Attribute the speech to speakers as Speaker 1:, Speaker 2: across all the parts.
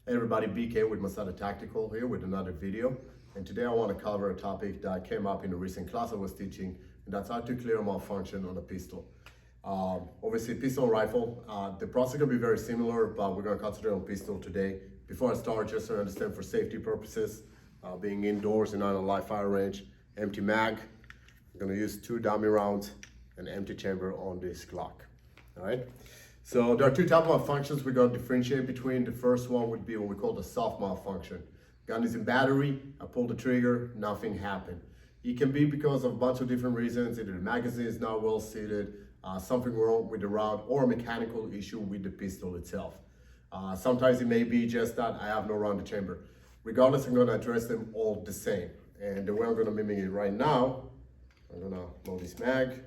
Speaker 1: Hey everybody, BK with Masada Tactical here with another video. And today I want to cover a topic that came up in a recent class I was teaching, and that's how to clear a malfunction on a pistol. Obviously, pistol and rifle, the process can be very similar, but we're going to concentrate on pistol today. Before I start, just to understand for safety purposes, being indoors and not on a live fire range, empty mag. I'm going to use 2 dummy rounds and empty chamber on this Glock. All right. So there are 2 types of malfunctions we're going to differentiate between. The first one would be what we call the soft malfunction. Gun is in battery, I pull the trigger, nothing happened. It can be because of a bunch of different reasons. Either the magazine is not well seated, something wrong with the round, or a mechanical issue with the pistol itself. Sometimes it may be just that I have no round in the chamber. Regardless, I'm going to address them all the same. And the way I'm going to mimic it right now, I'm going to load this mag.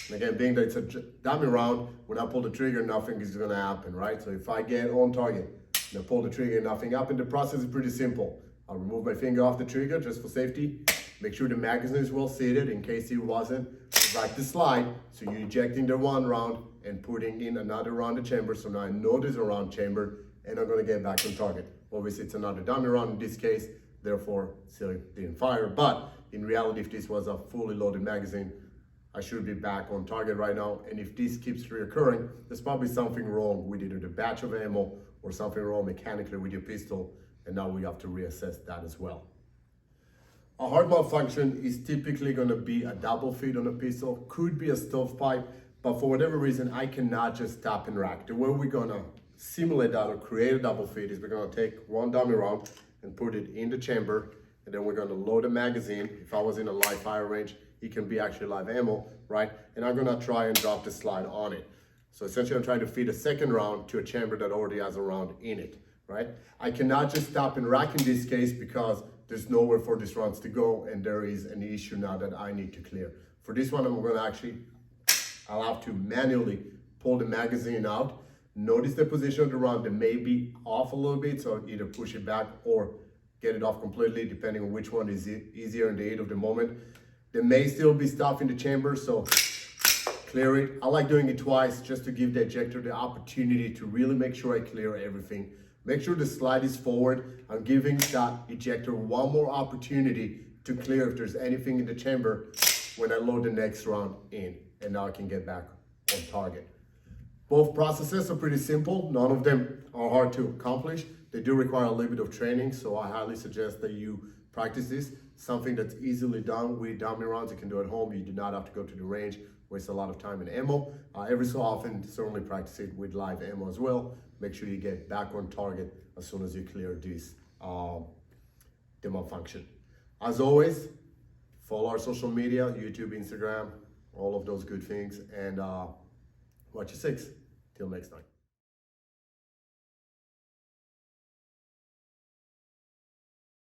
Speaker 1: And again, being that it's a dummy round, when I pull the trigger, nothing is going to happen, right? So if I get on target and I pull the trigger, nothing happens. The process is pretty simple. I'll remove my finger off the trigger just for safety. Make sure the magazine is well seated in case it wasn't. Back the slide, so you're ejecting the 1 round and putting in another round of chamber. So now I know there's a round chamber and I'm going to get back on target. Obviously, it's another dummy round in this case, therefore still didn't fire. But in reality, if this was a fully loaded magazine, I should be back on target right now. And if this keeps reoccurring, there's probably something wrong with either the batch of ammo or something wrong mechanically with your pistol. And now we have to reassess that as well. A hard malfunction is typically going to be a double feed on a pistol, could be a stovepipe, but for whatever reason, I cannot just tap and rack. The way we're going to simulate that or create a double feed is we're going to take 1 dummy round and put it in the chamber, and then we're going to load a magazine. If I was in a live fire range, it can be actually live ammo, right? And I'm gonna try and drop the slide on it. So essentially I'm trying to feed a second round to a chamber that already has a round in it, right? I cannot just stop and rack in this case because there's nowhere for these rounds to go and there is an issue now that I need to clear. For this one, I'll have to manually pull the magazine out. Notice the position of the round that may be off a little bit, so either push it back or get it off completely, depending on which one is easier in the heat of the moment. There may still be stuff in the chamber, so clear it. I like doing it twice just to give the ejector the opportunity to really make sure I clear everything. Make sure the slide is forward. I'm giving that ejector one more opportunity to clear if there's anything in the chamber when I load the next round in. And now I can get back on target. Both processes are pretty simple. None of them are hard to accomplish. They do require a little bit of training, so I highly suggest that you practice this. Something that's easily done with dummy rounds. You can do at home. You do not have to go to the range, waste a lot of time and ammo. Every so often, certainly practice it with live ammo as well. Make sure you get back on target as soon as you clear this the malfunction. As always, follow our social media, YouTube, Instagram, all of those good things, and watch your 6. Till next time.